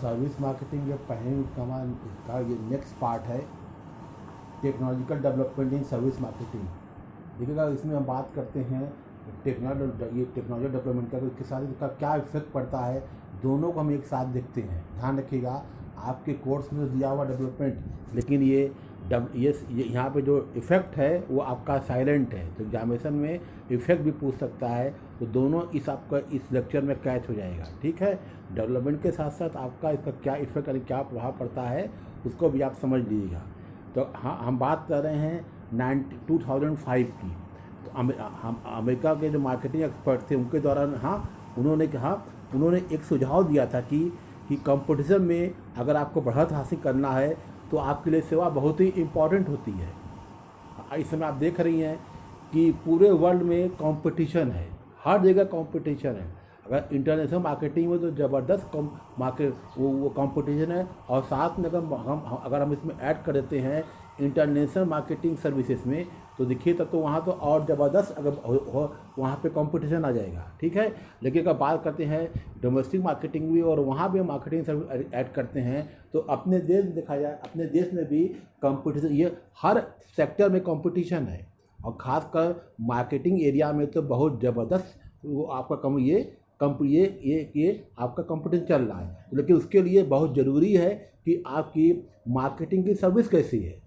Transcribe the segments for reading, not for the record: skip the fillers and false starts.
Service marketing या पहले कमान का ये नेक्स्ट पार्ट है, technological development in service marketing. देखिएगा, इसमें हम बात करते हैं टेक्नोलॉजी डेवलपमेंट का, इसके साथ इसका क्या इफेक्ट पड़ता है, दोनों को हम एक साथ देखते हैं। ध्यान रखिएगा, आपके कोर्स में दिया हुआ डेवलपमेंट, लेकिन ये यहाँ पे जो इफ़ेक्ट है वो आपका साइलेंट है, तो एग्जामिनेशन में इफ़ेक्ट भी पूछ सकता है। तो दोनों आपका इस लेक्चर में कैच हो जाएगा। ठीक है, डेवलपमेंट के साथ साथ आपका इसका क्या इफ़ेक्ट यानी क्या प्रभाव पड़ता है उसको भी आप समझ लीजिएगा। तो हाँ, हम बात कर रहे हैं 2005 की। तो हम अमेरिका के जो मार्केटिंग एक्सपर्ट थे उनके दौरान उन्होंने एक सुझाव दिया था कि कंपटीशन में अगर आपको बढ़त हासिल करना है तो आपके लिए सेवा बहुत ही इम्पॉर्टेंट होती है। इस समय आप देख रही हैं कि पूरे वर्ल्ड में कंपटीशन है, हर जगह कंपटीशन है। अगर इंटरनेशनल मार्केटिंग में तो ज़बरदस्त वो कंपटीशन है, और साथ में अगर हम इसमें ऐड कर देते हैं इंटरनेशनल मार्केटिंग सर्विसेज में, तो देखिए तब तो वहाँ तो और ज़बरदस्त अगर वहाँ पे कंपटीशन आ जाएगा। ठीक है, लेकिन अगर बात करते हैं डोमेस्टिक मार्केटिंग भी और वहाँ भी मार्केटिंग सर्विस ऐड करते हैं, तो अपने देश में देखा जाए, अपने देश में भी कंपटीशन, ये हर सेक्टर में कंपटीशन है, और ख़ासकर मार्केटिंग एरिया में तो बहुत ज़बरदस्त वो आपका ये आपका कंपटीशन चल रहा है। लेकिन उसके लिए बहुत ज़रूरी है कि आपकी मार्केटिंग की सर्विस कैसी है।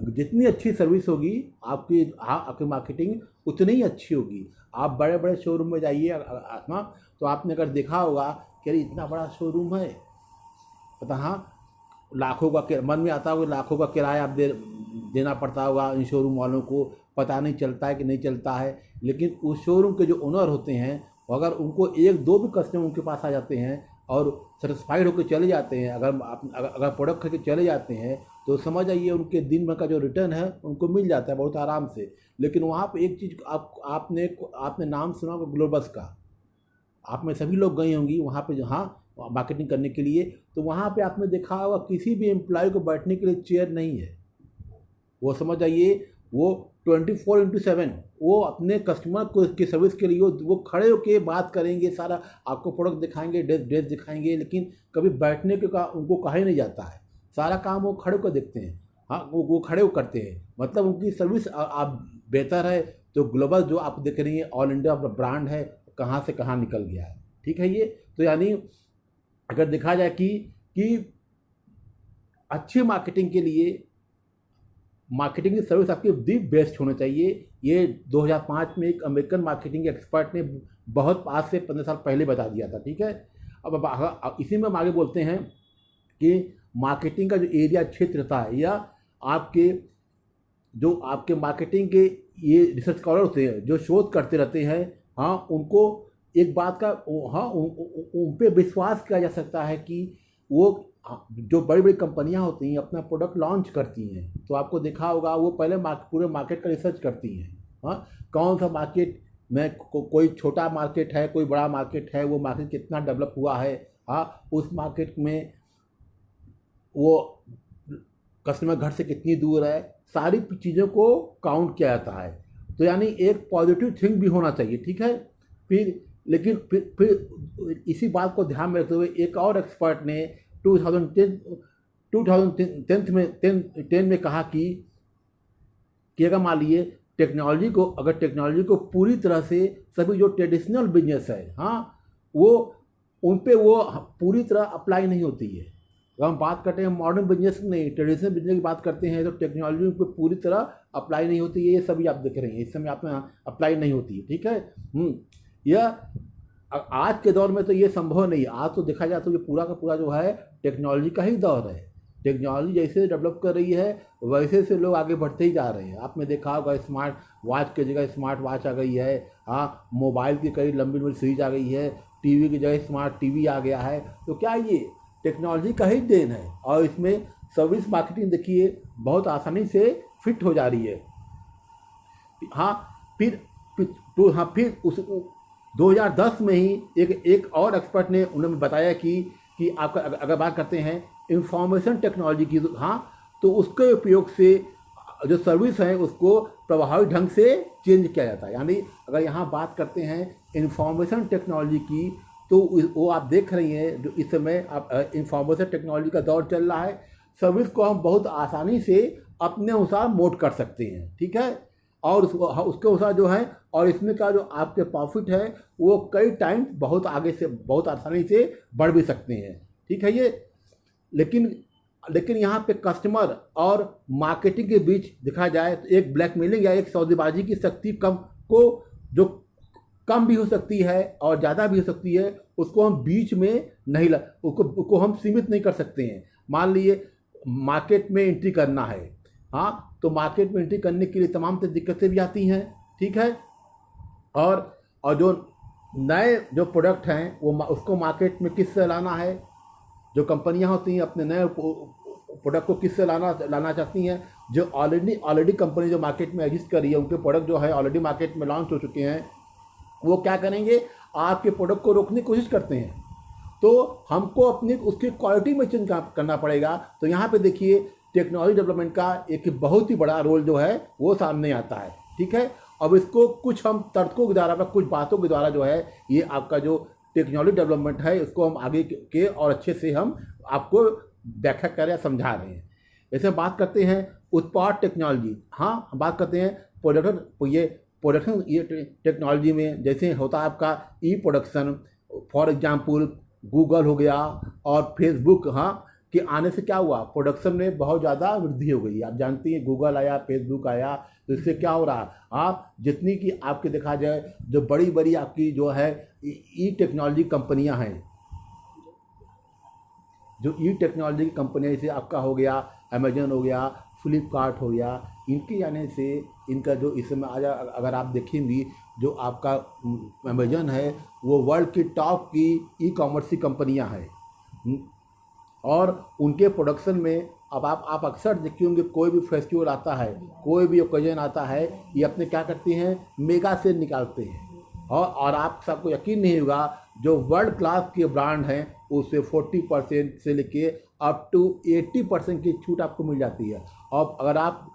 जितनी अच्छी सर्विस होगी आपकी मार्केटिंग उतनी ही अच्छी होगी। आप बड़े बड़े शोरूम में जाइए, तो आपने अगर देखा होगा कि अरे इतना बड़ा शोरूम है, पता हाँ लाखों का मन में आता होगा, लाखों का किराया आप देना पड़ता होगा इन शोरूम वालों को, पता नहीं चलता है कि नहीं चलता है। लेकिन उस शोरूम के जो ओनर होते हैं, अगर उनको एक दो भी कस्टमर उनके पास आ जाते हैं और सेटिस्फाइड होकर चले जाते हैं, अगर प्रोडक्ट खरीद के चले जाते हैं, तो समझ आइए उनके दिन भर का जो रिटर्न है उनको मिल जाता है बहुत आराम से। लेकिन वहाँ पे एक चीज़ आपने नाम सुना होगा ग्लोबस का, आप में सभी लोग गई होंगी वहाँ पे, जहाँ मार्केटिंग करने के लिए। तो वहाँ पे आपने देखा होगा किसी भी एम्प्लॉय को बैठने के लिए चेयर नहीं है। वो समझ आइए वो 24/7 वो अपने कस्टमर को की सर्विस के लिए वो खड़े होकर बात करेंगे, सारा आपको प्रोडक्ट दिखाएंगे, ड्रेस दिखाएंगे, लेकिन कभी बैठने के का उनको कहा ही नहीं जाता है। सारा काम वो खड़े होकर देखते हैं। हाँ, वो खड़े होकर करते हैं, मतलब उनकी सर्विस आप बेहतर है। तो ग्लोबल जो आप देख रही हैं ऑल इंडिया ब्रांड है, कहाँ से कहाँ निकल गया है। ठीक है, ये तो यानी अगर देखा जाए कि अच्छी मार्केटिंग के लिए मार्केटिंग की सर्विस आपकी दी बेस्ट होना चाहिए। ये 2005 में एक अमेरिकन मार्केटिंग एक्सपर्ट ने बहुत आज से 15 साल पहले बता दिया था। ठीक है, अब इसी में हम आगे बोलते हैं कि मार्केटिंग का जो एरिया क्षेत्र रहता है, या आपके मार्केटिंग के ये रिसर्च स्कॉलर होते हैं जो शोध करते रहते हैं, हाँ उनको एक बात का उन पे विश्वास किया जा सकता है कि वो जो बड़ी बड़ी कंपनियां होती हैं अपना प्रोडक्ट लॉन्च करती हैं, तो आपको देखा होगा वो पहले पूरे मार्केट का रिसर्च करती हैं। हाँ, कौन सा मार्केट में कोई छोटा मार्केट है, कोई बड़ा मार्केट है, वो मार्केट कितना डेवलप हुआ है, हाँ उस मार्केट में वो कस्टमर घर से कितनी दूर है, सारी चीज़ों को काउंट किया जाता है। तो यानी एक पॉजिटिव थिंक भी होना चाहिए। ठीक है, फिर इसी बात को ध्यान में रखते हुए एक और एक्सपर्ट ने 2010 में कहा कि अगर मान लीजिए टेक्नोलॉजी को पूरी तरह से सभी जो ट्रेडिशनल बिजनेस है, हाँ वो उन पे वो पूरी तरह अप्लाई नहीं होती है। अगर हम बात करते हैं मॉडर्न बिजनेस नहीं, ट्रेडिशनल बिजनेस की बात करते हैं, तो टेक्नोलॉजी पे पूरी तरह अप्लाई नहीं होती है। ये सभी आप देख रहे हैं, इस समय आप में अप्लाई नहीं होती है। ठीक है, यह आज के दौर में तो ये संभव नहीं है। आज तो देखा जाए तो ये पूरा का पूरा जो है टेक्नोलॉजी का ही दौर है। टेक्नोलॉजी जैसे डेवलप कर रही है वैसे से लोग आगे बढ़ते ही जा रहे हैं। आपने देखा होगा स्मार्ट वॉच की जगह स्मार्ट वॉच आ गई है, हाँ मोबाइल की कई लंबी लंबी सीरीज आ गई है, टीवी की जगह स्मार्ट टीवी आ गया है। तो क्या ये टेक्नोलॉजी का ही देन है, और इसमें सर्विस मार्केटिंग देखिए बहुत आसानी से फिट हो जा रही है। हाँ, फिर उस 2010 में ही एक और एक्सपर्ट ने उन्होंने बताया कि आपका अगर बात करते हैं इंफॉर्मेशन टेक्नोलॉजी की, हाँ तो उसके उपयोग से जो सर्विस है उसको प्रभावी ढंग से चेंज किया जाता है। यानी अगर यहाँ बात करते हैं इंफॉर्मेशन टेक्नोलॉजी की, तो वो आप देख रही हैं जो इस समय आप इंफॉर्मेशन टेक्नोलॉजी का दौर चल रहा है, सर्विस को हम बहुत आसानी से अपने अनुसार मोड कर सकते हैं, ठीक है। और उसके अनुसार जो है, और इसमें का जो आपके प्रॉफिट है वो कई टाइम बहुत आगे से बहुत आसानी से बढ़ भी सकते हैं, ठीक है ये। लेकिन यहाँ पे कस्टमर और मार्केटिंग के बीच देखा जाए तो एक ब्लैकमेलिंग या एक सौदेबाजी की शक्ति जो कम भी हो सकती है और ज़्यादा भी हो सकती है, उसको हम बीच में नहीं उसको हम सीमित नहीं कर सकते हैं। मान लीजिए मार्केट में एंट्री करना है, हाँ, तो मार्केट में एंट्री करने के लिए तमाम तरह दिक्कतें भी आती हैं, ठीक है। और जो नए जो प्रोडक्ट हैं वो उसको मार्केट में किससे लाना है, जो कंपनियां होती हैं अपने नए प्रोडक्ट को किससे लाना चाहती हैं, जो ऑलरेडी कंपनी जो मार्केट में एग्जिस्ट कर रही है, उनके प्रोडक्ट जो है ऑलरेडी मार्केट में लॉन्च हो चुके हैं, वो क्या करेंगे, आपके प्रोडक्ट को रोकने की कोशिश करते हैं। तो हमको अपनी उसकी क्वालिटी में चेंज करना पड़ेगा। तो यहाँ पे देखिए टेक्नोलॉजी डेवलपमेंट का एक बहुत ही बड़ा रोल जो है वो सामने आता है, ठीक है। अब इसको कुछ हम तर्कों के द्वारा, कुछ बातों के द्वारा जो है ये आपका जो टेक्नोलॉजी डेवलपमेंट है उसको हम आगे के और अच्छे से हम आपको व्याख्या कर रहे हैं, समझा रहे हैं। जैसे बात करते हैं उत्पाद टेक्नोलॉजी, हाँ, बात करते हैं प्रोडक्शन ये टेक्नोलॉजी में जैसे होता है आपका ई प्रोडक्शन, फॉर एग्जांपल गूगल हो गया और फेसबुक, हाँ, के आने से क्या हुआ, प्रोडक्शन में बहुत ज़्यादा वृद्धि हो गई। आप जानती हैं गूगल आया, फेसबुक आया, तो इससे क्या हो रहा है, आप जितनी कि आपके देखा जाए जो बड़ी बड़ी आपकी जो है ई टेक्नोलॉजी कंपनियां हैं, जो ई टेक्नोलॉजी की कंपनियां जैसे आपका हो गया अमेजन हो गया, फ्लिपकार्ट हो गया, इनके आने से इनका जो इस समय आज अगर आप देखेंगी जो आपका अमेजन है वो वर्ल्ड की टॉप की ई कॉमर्स की कंपनियां हैं। और उनके प्रोडक्शन में अब आप अक्सर देखते होंगे कोई भी फेस्टिवल आता है, कोई भी ओकेजन आता है, ये अपने क्या करते हैं, मेगा सेल निकालते हैं। और आप सबको यकीन नहीं होगा जो वर्ल्ड क्लास के ब्रांड हैं उससे 40% से लेके अप टू 80% की छूट आपको मिल जाती है। और अगर आप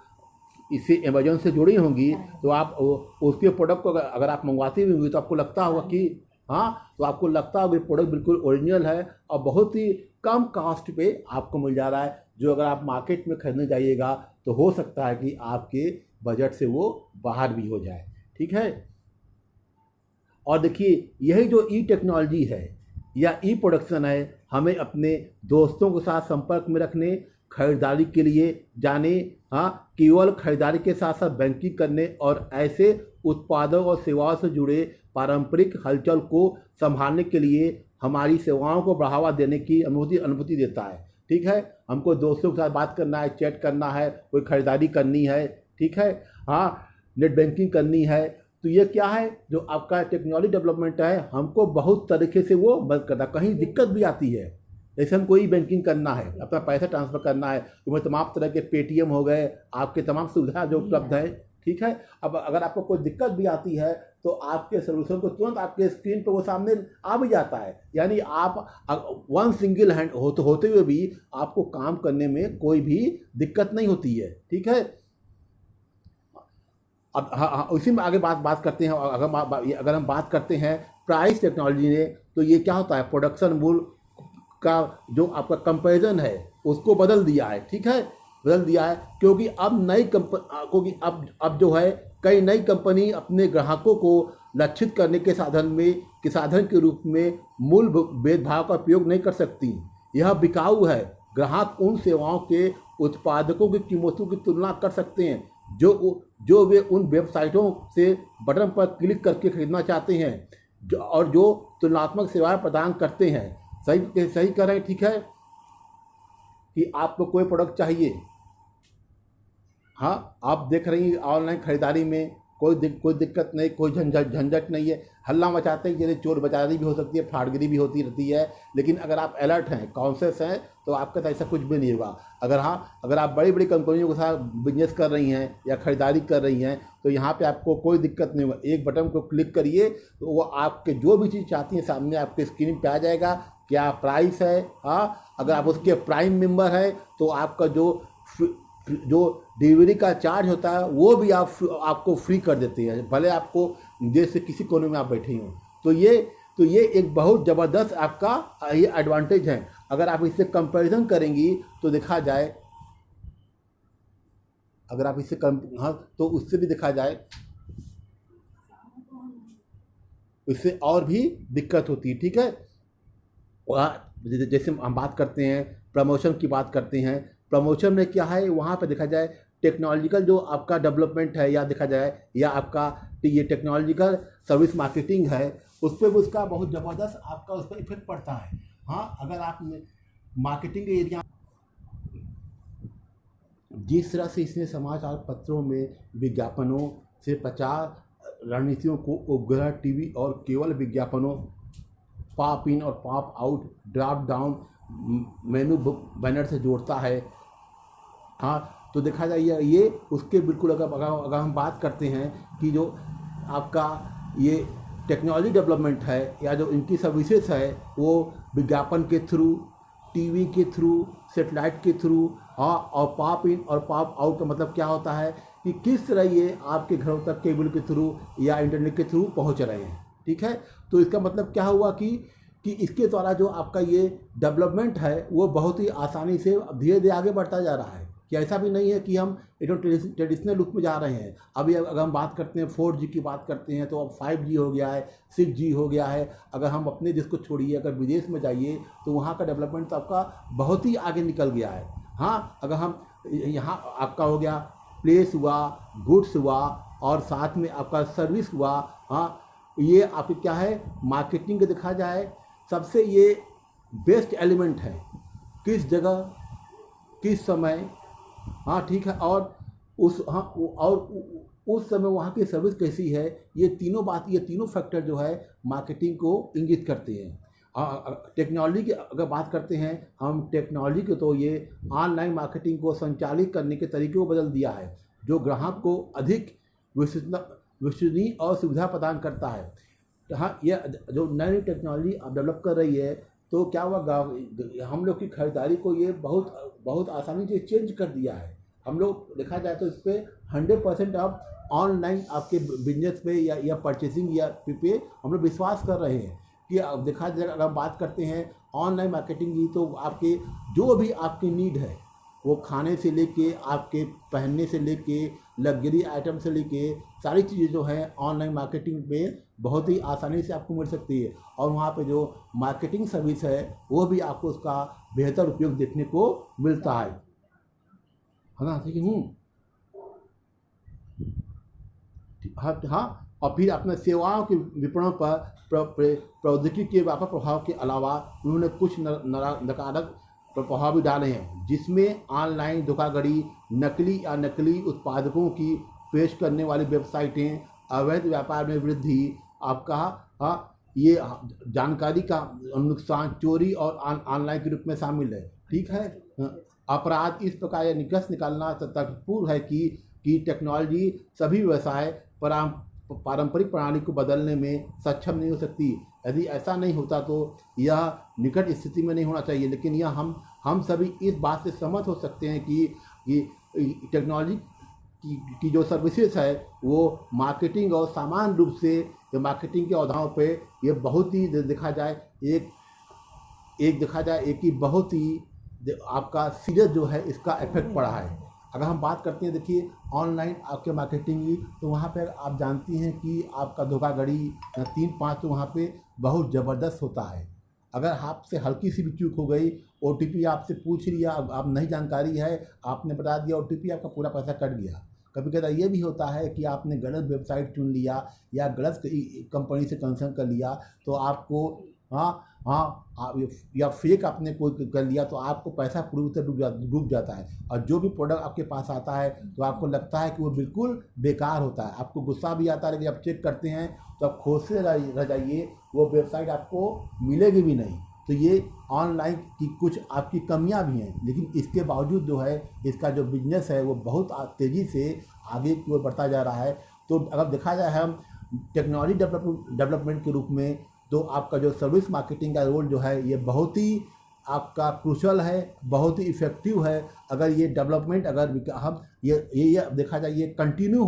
इससे अमेजन से जुड़ी होंगी तो आप उसके प्रोडक्ट को अगर आप मंगवाती भी होंगी तो आपको लगता होगा कि हाँ, तो आपको लगता होगा कि प्रोडक्ट बिल्कुल ओरिजिनल है और बहुत ही कम कास्ट पे आपको मिल जा रहा है, जो अगर आप मार्केट में खरीदने जाइएगा तो हो सकता है कि आपके बजट से वो बाहर भी हो जाए, ठीक है। और देखिए यही जो ई टेक्नोलॉजी है या ई प्रोडक्शन है, हमें अपने दोस्तों के साथ संपर्क में रखने, खरीदारी के लिए जाने, हाँ, केवल खरीदारी के साथ साथ बैंकिंग करने और ऐसे उत्पादों और सेवाओं से जुड़े पारंपरिक हलचल को संभालने के लिए हमारी सेवाओं को बढ़ावा देने की अनुमति देता है, ठीक है। हमको दोस्तों के साथ बात करना है, चैट करना है, कोई खरीदारी करनी है, ठीक है, हाँ, नेट बैंकिंग करनी है, तो ये क्या है जो आपका टेक्नोलॉजी डेवलपमेंट है, हमको बहुत तरीके से वो मदद करता है। कहीं दिक्कत भी आती है, जैसे हम कोई बैंकिंग करना है, अपना पैसा ट्रांसफ़र करना है, तो तमाम तरह के पेटीएम हो गए, आपके तमाम सुविधाएं जो उपलब्ध हैं, ठीक है। अब अगर आपको कोई दिक्कत भी आती है तो आपके सोल्यूशन को तुरंत आपके स्क्रीन पर वो सामने आ भी जाता है, यानी आप वन सिंगल हैंड होते हुए भी आपको काम करने में कोई भी दिक्कत नहीं होती है, ठीक है। अब हाँ, उसी में आगे बात करते हैं। अगर हम बात करते हैं प्राइस टेक्नोलॉजी ने, तो ये क्या होता है, प्रोडक्शन मूल्य का जो आपका कंपैरिजन है उसको बदल दिया है, ठीक है, बदल दिया है, क्योंकि अब जो है कई नई कंपनी अपने ग्राहकों को लक्षित करने के साधन के रूप में मूल्य भेदभाव का उपयोग नहीं कर सकती। यह बिकाऊ है। ग्राहक उन सेवाओं के उत्पादकों की कीमतों की तुलना कर सकते हैं जो वे उन वेबसाइटों से बटन पर क्लिक करके खरीदना चाहते हैं और जो तुलनात्मक सेवाएं प्रदान करते हैं। सही कर रहे हैं, ठीक है, कि आपको कोई प्रोडक्ट चाहिए, हाँ, आप देख रही हैं ऑनलाइन खरीदारी में कोई दिक्कत नहीं, कोई झंझट नहीं है। हल्ला मचाते हैं, जैसे चोर बचारी भी हो सकती है, फ्रॉडगिरी भी होती रहती है, लेकिन अगर आप अलर्ट हैं, कॉन्शियस हैं, तो आपके साथ ऐसा कुछ भी नहीं होगा। अगर आप बड़ी बड़ी कंपनियों के साथ बिजनेस कर रही हैं या ख़रीदारी कर रही हैं तो यहाँ पे आपको कोई दिक्कत नहीं होगा। एक बटन को क्लिक करिए तो वो आपके जो भी चीज़ चाहती हैं सामने आपके स्क्रीन पे आ जाएगा, क्या प्राइस है, हाँ, अगर आप उसके प्राइम मेंबर हैं तो आपका जो डिलीवरी का चार्ज होता है वो भी आपको फ्री कर देते हैं, भले आपको देश से किसी कोने में आप बैठे हों। तो ये एक बहुत ज़बरदस्त आपका ये एडवांटेज है। अगर आप इससे कंपैरिजन करेंगी तो देखा जाए, अगर आप इससे हाँ तो उससे भी देखा जाए, इससे और भी दिक्कत होती है। ठीक है, जैसे हम बात करते हैं प्रमोशन की बात करते हैं, प्रमोशन में क्या है, वहाँ पे देखा जाए टेक्नोलॉजिकल जो आपका डेवलपमेंट है, या देखा जाए या आपका ये टेक्नोलॉजिकल सर्विस मार्केटिंग है, उस पर भी उसका बहुत ज़बरदस्त आपका उस पर इफेक्ट पड़ता है। हाँ, अगर आप मार्केटिंग के एरिया, जिस तरह से इसने समाचार पत्रों में विज्ञापनों से प्रचार रणनीतियों को उपग्रह टीवी और केवल विज्ञापनों, पॉप इन और pop out, drop down menu banner से जोड़ता है। हाँ, तो देखा जाए ये उसके बिल्कुल अगर हम बात करते हैं कि जो आपका ये टेक्नोलॉजी डेवलपमेंट है या जो इनकी सर्विसेज है वो विज्ञापन के थ्रू, टीवी के थ्रू, सेटेलाइट के थ्रू, हाँ, और पॉप इन और पॉप आउट का मतलब क्या होता है कि किस तरह ये आपके घरों तक केबल के थ्रू या इंटरनेट के थ्रू पहुंच रहे हैं। ठीक है, तो इसका मतलब क्या हुआ कि इसके द्वारा जो आपका ये डेवलपमेंट है वो बहुत ही आसानी से धीरे धीरे आगे बढ़ता जा रहा है। कि ऐसा भी नहीं है कि हम एकदम ट्रेडिशनल लुक में जा रहे हैं। अभी अगर हम बात करते हैं 4G की बात करते हैं तो अब 5G हो गया है, 6G हो गया है। अगर हम अपने देश को छोड़िए, अगर विदेश में जाइए तो वहाँ का डेवलपमेंट तो आपका बहुत ही आगे निकल गया है। हाँ, अगर हम यहाँ आपका हो गया प्लेस हुआ, गुड्स हुआ और साथ में आपका सर्विस हुआ। हाँ, ये आपकी क्या है मार्केटिंग का देखा जाए सबसे ये बेस्ट एलिमेंट है, किस जगह किस समय, हाँ ठीक है, और उस समय वहाँ की सर्विस कैसी है, ये तीनों फैक्टर जो है मार्केटिंग को इंगित करते हैं। टेक्नोलॉजी की अगर बात करते हैं हम, टेक्नोलॉजी को तो ये ऑनलाइन मार्केटिंग को संचालित करने के तरीके को बदल दिया है, जो ग्राहक को अधिक विश्वसनीय और सुविधा प्रदान करता है। हाँ, ये जो नई टेक्नोलॉजी अब डेवलप कर रही है तो क्या हुआ, हम लोग की खरीदारी को ये बहुत आसानी से चेंज कर दिया है। हम लोग देखा जाए तो इस पर 100% अब ऑनलाइन आपके बिजनेस पे या परचेसिंग या पे हम लोग विश्वास कर रहे हैं। कि अब देखा जाए अगर हम बात करते हैं ऑनलाइन मार्केटिंग की तो आपके जो भी आपकी नीड है, वो खाने से लेके आपके पहनने से लेके लग्जरी आइटम से लेके सारी चीज़ें जो हैं ऑनलाइन मार्केटिंग में बहुत ही आसानी से आपको मिल सकती है। और वहाँ पे जो मार्केटिंग सर्विस है वो भी आपको उसका बेहतर उपयोग देखने को मिलता है ना। ठीक है, हाँ, और फिर अपने सेवाओं के विपणन पर प्रौद्योगिकी के व्यापक प्रभाव के अलावा उन्होंने कुछ नकारात्मक प्रभाव भी डाले हैं, जिसमें ऑनलाइन धोखाधड़ी, नकली उत्पादकों की पेश करने वाली वेबसाइटें, अवैध व्यापार में वृद्धि, आपका ये जानकारी का नुकसान, चोरी और ऑनलाइन के रूप में शामिल है। ठीक है, अपराध इस प्रकार यह निष्कर्ष निकालना तर्कपूर्ण है कि टेक्नोलॉजी सभी व्यवसाय पारंपरिक प्रणाली को बदलने में सक्षम नहीं हो सकती। यदि ऐसा नहीं होता तो यह निकट स्थिति में नहीं होना चाहिए। लेकिन यह हम सभी इस बात से सहमत हो सकते हैं कि टेक्नोलॉजी की जो सर्विसेज है वो मार्केटिंग और सामान्य रूप से मार्केटिंग के अवधाओं पे ये बहुत ही देखा जाए एक ही बहुत ही आपका सीरियस जो है इसका इफेक्ट पड़ा है। अगर हम बात करते हैं देखिए ऑनलाइन आपके मार्केटिंग की, तो वहाँ पर आप जानती हैं कि आपका धोखाधड़ी 3-5 तो वहाँ पे बहुत ज़बरदस्त होता है। अगर आपसे हल्की सी भी चूक हो गई, OTP आपसे पूछ लिया, आप नहीं जानकारी है, आपने बता दिया OTP, आपका पूरा पैसा कट गया। कभी कभी ये भी होता है कि आपने गलत वेबसाइट चुन लिया या गलत कंपनी से कंसर्न कर लिया तो आपको या फेक आपने कोई कर लिया तो आपको पैसा पूरी तरह डूब जाता है। और जो भी प्रोडक्ट आपके पास आता है तो आपको लगता है कि वो बिल्कुल बेकार होता है, आपको गुस्सा भी आता है, लेकिन आप चेक करते हैं तो आप खुद से रह जाइए, वो वेबसाइट आपको मिलेगी भी नहीं। तो ये ऑनलाइन की कुछ आपकी कमियां भी हैं, लेकिन इसके बावजूद जो है इसका जो बिजनेस है वो बहुत तेज़ी से आगे की ओर बढ़ता जा रहा है। तो अगर देखा जाए हम टेक्नोलॉजी डेवलपमेंट के रूप में तो आपका जो सर्विस मार्केटिंग का रोल जो है ये बहुत ही आपका क्रूशल है, बहुत ही इफ़ेक्टिव है। अगर ये डेवलपमेंट अगर हम ये देखा जाए, ये कंटिन्यू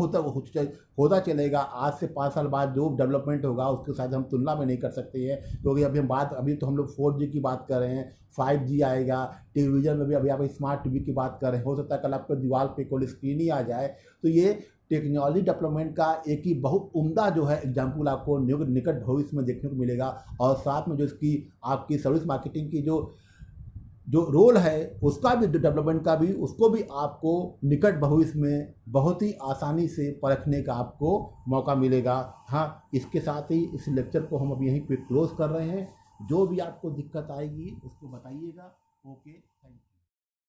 होता चलेगा। आज से 5 साल बाद जो डेवलपमेंट होगा उसके साथ हम तुलना में नहीं कर सकते हैं, क्योंकि अभी तो हम लोग 4G की बात कर रहे हैं, 5G आएगा। टेलीविज़न में भी अभी आप स्मार्ट टीवी की बात कर रहे हैं, हो सकता है कल आपको दीवार पे कोई स्क्रीन ही आ जाए। तो ये टेक्नोलॉजी डेवलपमेंट का एक ही बहुत उम्दा जो है एग्जाम्पल आपको निकट भविष्य में देखने को मिलेगा। और साथ में जो इसकी आपकी सर्विस मार्केटिंग की जो रोल है उसका भी, डेवलपमेंट का भी, उसको भी आपको निकट भविष्य में बहुत ही आसानी से परखने का आपको मौका मिलेगा। हाँ, इसके साथ ही इस लेक्चर को हम अब यहीं पे क्लोज कर रहे हैं। जो भी आपको दिक्कत आएगी उसको बताइएगा। ओके।